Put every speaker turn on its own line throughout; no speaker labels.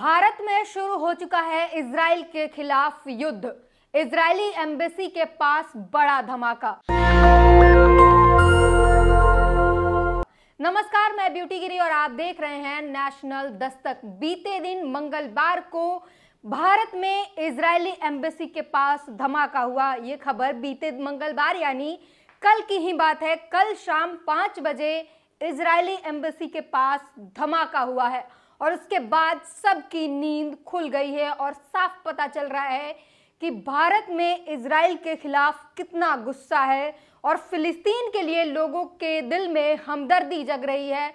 भारत में शुरू हो चुका है इजराइल के खिलाफ युद्ध। इजरायली एम्बेसी के पास बड़ा धमाका। नमस्कार, मैं ब्यूटी गिरी और आप देख रहे हैं नेशनल दस्तक। बीते दिन मंगलवार को भारत में इजरायली एम्बेसी के पास धमाका हुआ। ये खबर बीते मंगलवार यानी कल की ही बात है। कल शाम 5 बजे इजरायली एम्बेसी के पास धमाका हुआ है और उसके बाद सबकी नींद खुल गई है और साफ पता चल रहा है कि भारत में इजराइल के खिलाफ कितना गुस्सा है और फिलिस्तीन के लिए लोगों के दिल में हमदर्दी जग रही है।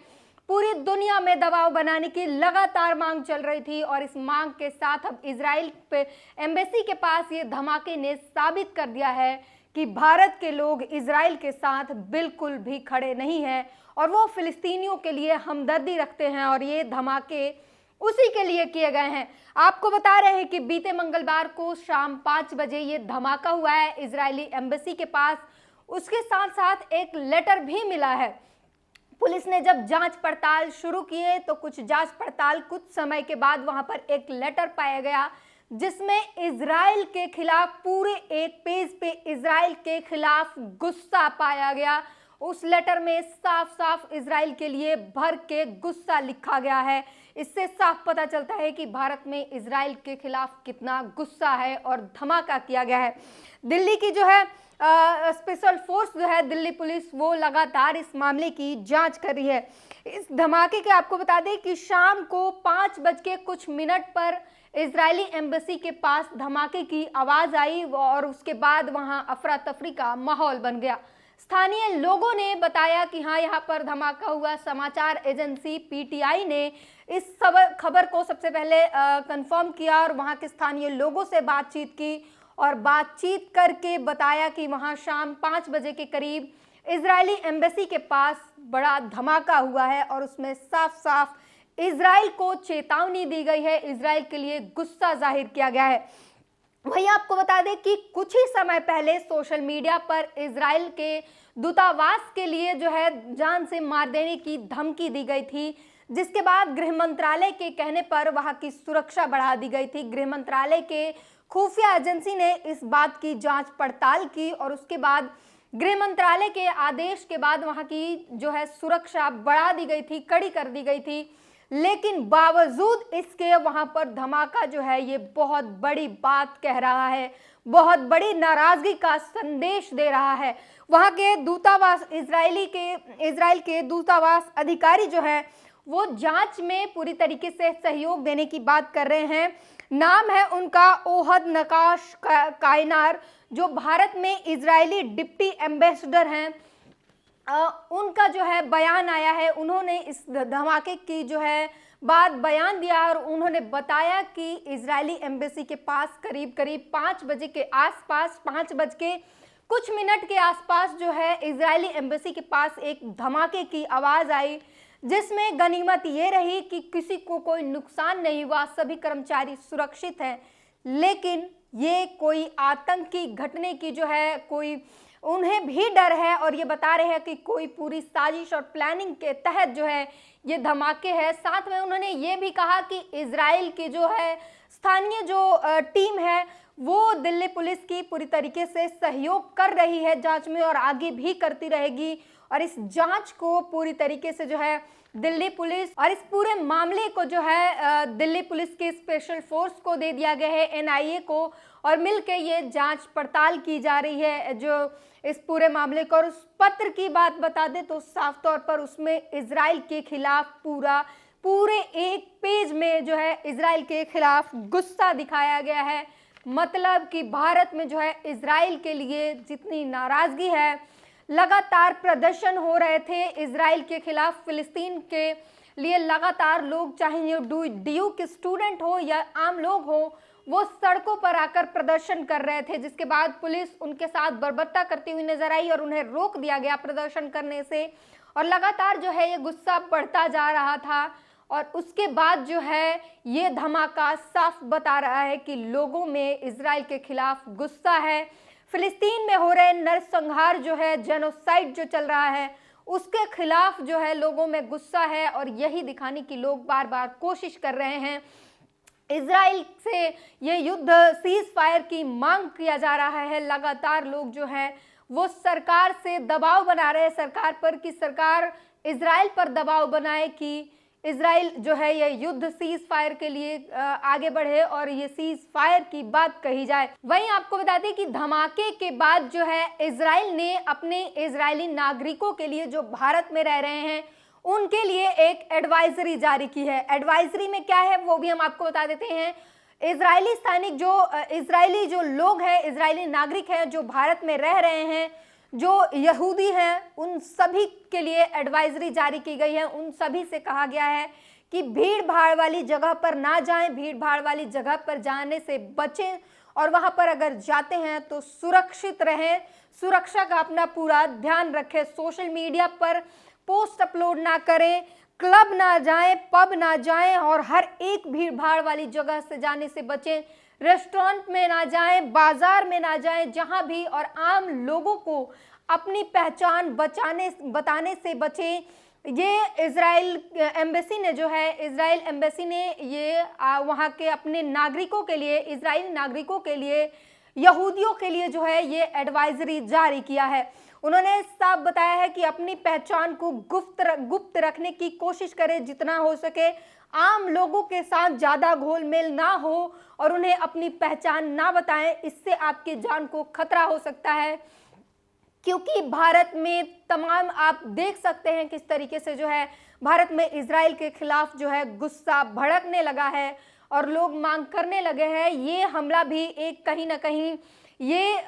पूरी दुनिया में दबाव बनाने की लगातार मांग चल रही थी और इस मांग के साथ अब इजराइल पे एम्बेसी के पास ये धमाके ने साबित कर दिया है कि भारत के लोग इजराइल के साथ बिल्कुल भी खड़े नहीं हैं और वो फिलिस्तीनियों के लिए हमदर्दी रखते हैं और ये धमाके उसी के लिए किए गए हैं। आपको बता रहे हैं कि बीते मंगलवार को शाम 5 बजे ये धमाका हुआ है इजरायली एम्बेसी के पास। उसके साथ साथ एक लेटर भी मिला है। पुलिस ने जब जांच पड़ताल शुरू किए तो कुछ जांच पड़ताल कुछ समय के बाद वहां पर एक लेटर पाया गया जिसमें इजराइल के खिलाफ पूरे एक पेज पे इजराइल के खिलाफ गुस्सा पाया गया। उस लेटर में साफ साफ इजराइल के लिए भर के गुस्सा लिखा गया है। इससे साफ पता चलता है कि भारत में इजराइल के खिलाफ कितना गुस्सा है और धमाका किया गया है। दिल्ली की जो है स्पेशल फोर्स जो है दिल्ली पुलिस, वो लगातार इस मामले की जांच कर रही है। इस धमाके के आपको बता दें कि शाम को 5 बज के कुछ मिनट पर इजरायली एम्बेसी के पास धमाके की आवाज आई और उसके बाद वहां अफरा तफरी का माहौल बन गया। स्थानीय लोगों ने बताया कि हाँ, यहाँ पर धमाका हुआ। समाचार एजेंसी पीटीआई ने इस खबर को सबसे पहले कंफर्म किया और वहाँ के स्थानीय लोगों से बातचीत की और बातचीत करके बताया कि वहाँ शाम 5 बजे के करीब इजरायली एम्बेसी के पास बड़ा धमाका हुआ है और उसमें साफ साफ इजराइल को चेतावनी दी गई है। इजराइल के लिए गुस्सा जाहिर किया गया है। वहीं आपको बता दें कि कुछ ही समय पहले सोशल मीडिया पर इजराइल के दूतावास के लिए जो है जान से मार देने की धमकी दी गई थी, जिसके बाद गृह मंत्रालय के कहने पर वहां की सुरक्षा बढ़ा दी गई थी। गृह मंत्रालय के खुफिया एजेंसी ने इस बात की जांच पड़ताल की और उसके बाद गृह मंत्रालय के आदेश के बाद वहां की जो है सुरक्षा बढ़ा दी गई थी, कड़ी कर दी गई थी। लेकिन बावजूद इसके वहां पर धमाका जो है ये बहुत बड़ी बात कह रहा है, बहुत बड़ी नाराजगी का संदेश दे रहा है। वहां के दूतावास इजराइल के दूतावास अधिकारी जो है वो जांच में पूरी तरीके से सहयोग देने की बात कर रहे हैं। नाम है उनका ओहद नकाश कायनार, जो भारत में इजरायली डिप्टी एम्बेसडर हैं। उनका जो है बयान आया है। उन्होंने इस धमाके की जो है बात बयान दिया और उन्होंने बताया कि इजरायली एम्बेसी के पास करीब 5 बजे के आसपास, 5 बज के कुछ मिनट के आसपास जो है इजरायली एम्बेसी के पास एक धमाके की आवाज आई, जिसमें गनीमत ये रही कि किसी को कोई नुकसान नहीं हुआ, सभी कर्मचारी सुरक्षित हैं। लेकिन ये कोई आतंकी घटने की जो है कोई उन्हें भी डर है और ये बता रहे हैं कि कोई पूरी साजिश और प्लानिंग के तहत जो है ये धमाके हैं। साथ में उन्होंने ये भी कहा कि इजराइल की जो है स्थानीय जो टीम है वो दिल्ली पुलिस की पूरी तरीके से सहयोग कर रही है जांच में और आगे भी करती रहेगी और इस जांच को पूरी तरीके से जो है दिल्ली पुलिस और इस पूरे मामले को जो है दिल्ली पुलिस के स्पेशल फोर्स को दे दिया गया है, एनआईए को, और मिलकर ये जांच पड़ताल की जा रही है जो इस पूरे मामले को। और उस पत्र की बात बता दें तो साफ तौर पर उसमें इजराइल के खिलाफ पूरे एक पेज में जो है इजराइल के खिलाफ गुस्सा दिखाया गया है। मतलब कि भारत में जो है इजराइल के लिए जितनी नाराजगी है, लगातार प्रदर्शन हो रहे थे इजराइल के खिलाफ, फिलिस्तीन के लिए लगातार लोग, चाहे डीयू के स्टूडेंट हो या आम लोग हो, वो सड़कों पर आकर प्रदर्शन कर रहे थे, जिसके बाद पुलिस उनके साथ बर्बरता करती हुई नजर आई और उन्हें रोक दिया गया प्रदर्शन करने से और लगातार जो है ये गुस्सा बढ़ता जा रहा था। और उसके बाद जो है ये धमाका साफ बता रहा है कि लोगों में इजराइल के खिलाफ गुस्सा है। फिलिस्तीन में हो रहे नरसंहार जो है, जेनोसाइड जो चल रहा है, उसके खिलाफ जो है लोगों में गुस्सा है और यही दिखाने की लोग बार बार कोशिश कर रहे हैं इजराइल से ये युद्ध सीज फायर की मांग किया जा रहा है। लगातार लोग जो है वो सरकार से दबाव बना रहे हैं सरकार पर कि सरकार इजराइल पर दबाव बनाए कि इजराइल जो है ये युद्ध सीज फायर के लिए आगे बढ़े और ये सीज फायर की बात कही जाए। वहीं आपको बता दें कि धमाके के बाद जो है इजराइल ने अपने इजरायली नागरिकों के लिए जो भारत में रह रहे हैं उनके लिए एक एडवाइजरी जारी की है। एडवाइजरी में क्या है वो भी हम आपको बता देते हैं। इजरायली जो लोग हैं, इजरायली नागरिक हैं जो भारत में रह रहे हैं, जो यहूदी हैं, उन सभी के लिए एडवाइजरी जारी की गई है। उन सभी से कहा गया है कि भीड़ भाड़ वाली जगह पर ना जाएं, भीड़ भाड़ वाली जगह पर जाने से बचें और वहां पर अगर जाते हैं तो सुरक्षित रहें, सुरक्षा का अपना पूरा ध्यान रखें, सोशल मीडिया पर पोस्ट अपलोड ना करें, क्लब ना जाएं, पब ना जाएं और हर एक भीड़ भाड़ वाली जगह से जाने से बचें, रेस्टोरेंट में ना जाएं, बाजार में ना जाएं, जहां भी, और आम लोगों को अपनी पहचान बताने से बचें। ये इजराइल एम्बेसी ने ये वहां के अपने नागरिकों के लिए, इजरायली नागरिकों के लिए, यहूदियों के लिए जो है ये एडवाइजरी जारी किया है। उन्होंने साफ बताया है कि अपनी पहचान को गुप्त रखने की कोशिश करें जितना हो सके, आम लोगों के साथ ज्यादा घोल मेल ना हो और उन्हें अपनी पहचान ना बताएं, इससे आपकी जान को खतरा हो सकता है। क्योंकि भारत में तमाम आप देख सकते हैं किस तरीके से जो है भारत में इजराइल के खिलाफ जो है गुस्सा भड़कने लगा है और लोग मांग करने लगे हैं। ये हमला भी एक कहीं ना कहीं ये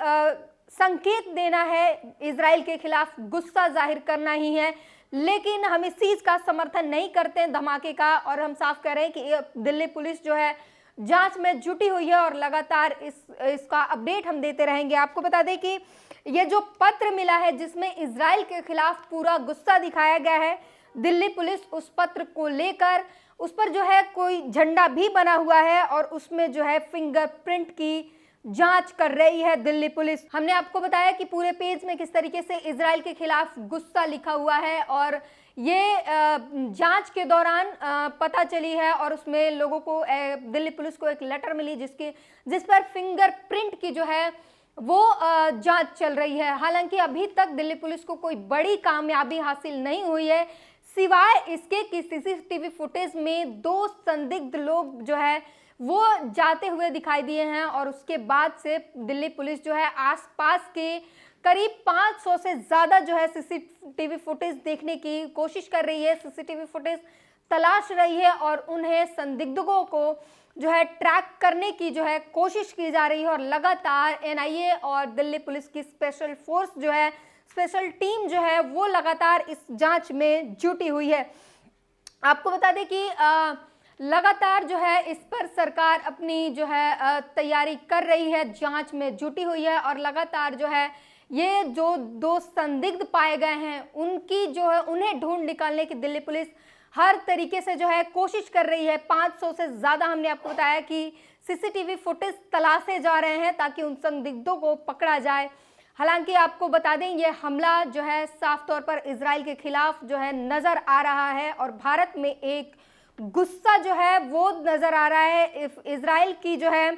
संकेत देना है, इजराइल के खिलाफ गुस्सा जाहिर करना ही है। लेकिन हम इस चीज का समर्थन नहीं करते हैं धमाके का, और हम साफ कह रहे हैं कि दिल्ली पुलिस जो है जांच में जुटी हुई है और लगातार इसका अपडेट हम देते रहेंगे। आपको बता दें कि ये जो पत्र मिला है जिसमें इजराइल के खिलाफ पूरा गुस्सा दिखाया गया है, दिल्ली पुलिस उस पत्र को लेकर उस पर जो है कोई झंडा भी बना हुआ है और उसमें जो है फिंगरप्रिंट की जांच कर रही है दिल्ली पुलिस। हमने आपको बताया कि पूरे पेज में किस तरीके से इजराइल के खिलाफ गुस्सा लिखा हुआ है और ये जांच के दौरान पता चली है और उसमें लोगों को दिल्ली पुलिस को एक लेटर मिली जिस पर फिंगरप्रिंट की जो है वो जांच चल रही है। हालांकि अभी तक दिल्ली पुलिस को कोई बड़ी कामयाबी हासिल नहीं हुई है, सिवाय इसके कि सीसीटीवी फुटेज में 2 संदिग्ध लोग जो है वो जाते हुए दिखाई दिए हैं और उसके बाद से दिल्ली पुलिस जो है आसपास के करीब 500 से ज़्यादा जो है सीसीटीवी फुटेज देखने की कोशिश कर रही है, सीसीटीवी फुटेज तलाश रही है और उन्हें संदिग्धों को जो है ट्रैक करने की जो है कोशिश की जा रही है। और लगातार एनआईए और दिल्ली पुलिस की स्पेशल फोर्स जो है, स्पेशल टीम जो है वो लगातार इस जांच में जुटी हुई है। आपको बता दें कि लगातार जो है इस पर सरकार अपनी जो है तैयारी कर रही है, जांच में जुटी हुई है और लगातार जो है ये जो 2 संदिग्ध पाए गए हैं उनकी जो है उन्हें ढूंढ निकालने की दिल्ली पुलिस हर तरीके से जो है कोशिश कर रही है। 500 से ज़्यादा हमने आपको बताया कि सीसीटीवी फुटेज तलाशे जा रहे हैं ताकि उन संदिग्धों को पकड़ा जाए। हालांकि आपको बता दें ये हमला जो है साफ तौर पर इजराइल के खिलाफ जो है नज़र आ रहा है और भारत में एक गुस्सा जो है वो नज़र आ रहा है इजराइल की जो है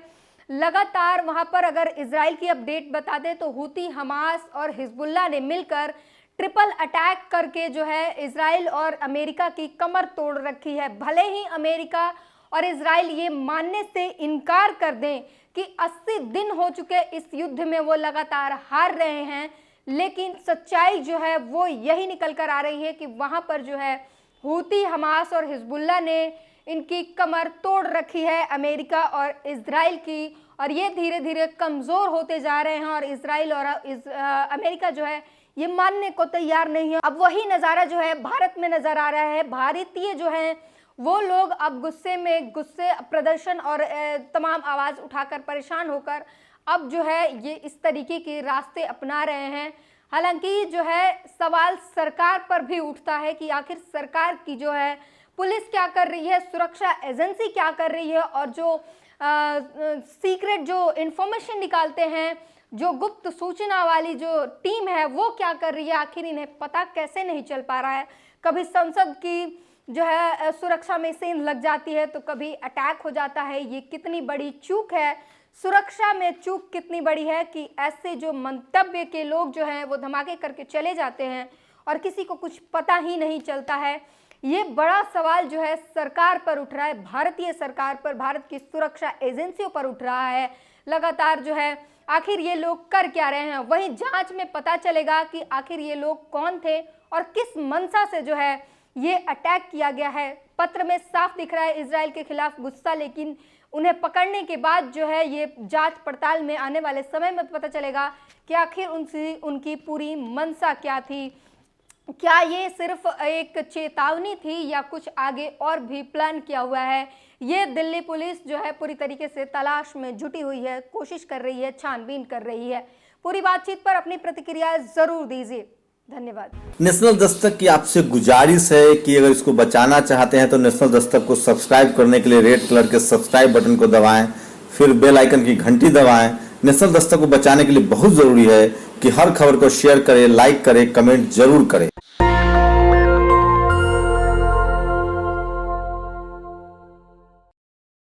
लगातार वहां पर। अगर इजराइल की अपडेट बता दें तो हूती, हमास और हिजबुल्लाह ने मिलकर ट्रिपल अटैक करके जो है इजराइल और अमेरिका की कमर तोड़ रखी है। भले ही अमेरिका और इजराइल ये मानने से इनकार कर दें कि 80 दिन हो चुके इस युद्ध में वो लगातार हार रहे हैं, लेकिन सच्चाई जो है वो यही निकल कर आ रही है कि वहां पर जो है हूती, हमास और हिजबुल्लाह ने इनकी कमर तोड़ रखी है अमेरिका और इजराइल की, और ये धीरे धीरे कमज़ोर होते जा रहे हैं और इजराइल और अमेरिका जो है ये मानने को तैयार नहीं है। अब वही नज़ारा जो है भारत में नज़र आ रहा है। भारतीय जो हैं वो लोग अब गुस्से प्रदर्शन और तमाम आवाज़ उठाकर परेशान होकर अब जो है ये इस तरीके के रास्ते अपना रहे हैं। हालांकि जो है सवाल सरकार पर भी उठता है कि आखिर सरकार की जो है पुलिस क्या कर रही है, सुरक्षा एजेंसी क्या कर रही है, और जो सीक्रेट जो इंफॉर्मेशन निकालते हैं, जो गुप्त सूचना वाली जो टीम है वो क्या कर रही है, आखिर इन्हें पता कैसे नहीं चल पा रहा है। कभी संसद की जो है सुरक्षा में सेंध लग जाती है तो कभी अटैक हो जाता है। ये कितनी बड़ी चूक है, सुरक्षा में चूक कितनी बड़ी है कि ऐसे जो मंतव्य के लोग जो हैं वो धमाके करके चले जाते हैं और किसी को कुछ पता ही नहीं चलता है। ये बड़ा सवाल जो है सरकार पर उठ रहा है, भारतीय सरकार पर, भारत की सुरक्षा एजेंसियों पर उठ रहा है लगातार। जो है आखिर ये लोग कर क्या रहे हैं, वहीं जांच में पता चलेगा कि आखिर ये लोग कौन थे और किस मंशा से जो है ये अटैक किया गया है। पत्र में साफ दिख रहा है इजराइल के खिलाफ गुस्सा, लेकिन उन्हें पकड़ने के बाद जो है ये जांच पड़ताल में आने वाले समय में पता चलेगा कि आखिर उनकी पूरी मंशा क्या थी। क्या ये सिर्फ एक चेतावनी थी या कुछ आगे और भी प्लान किया हुआ है, ये दिल्ली पुलिस जो है पूरी तरीके से तलाश में जुटी हुई है, कोशिश कर रही है, छानबीन कर रही है। पूरी बातचीत पर अपनी प्रतिक्रिया जरूर दीजिए। धन्यवाद।
नेशनल दस्तक की आपसे गुजारिश है कि अगर इसको बचाना चाहते हैं तो नेशनल दस्तक को सब्सक्राइब करने के लिए रेड कलर के सब्सक्राइब बटन को दबाएं, फिर बेल आइकन की घंटी दबाएं। नेशनल दस्तक को बचाने के लिए बहुत जरूरी है कि हर खबर को शेयर करें, लाइक करें, कमेंट जरूर करें।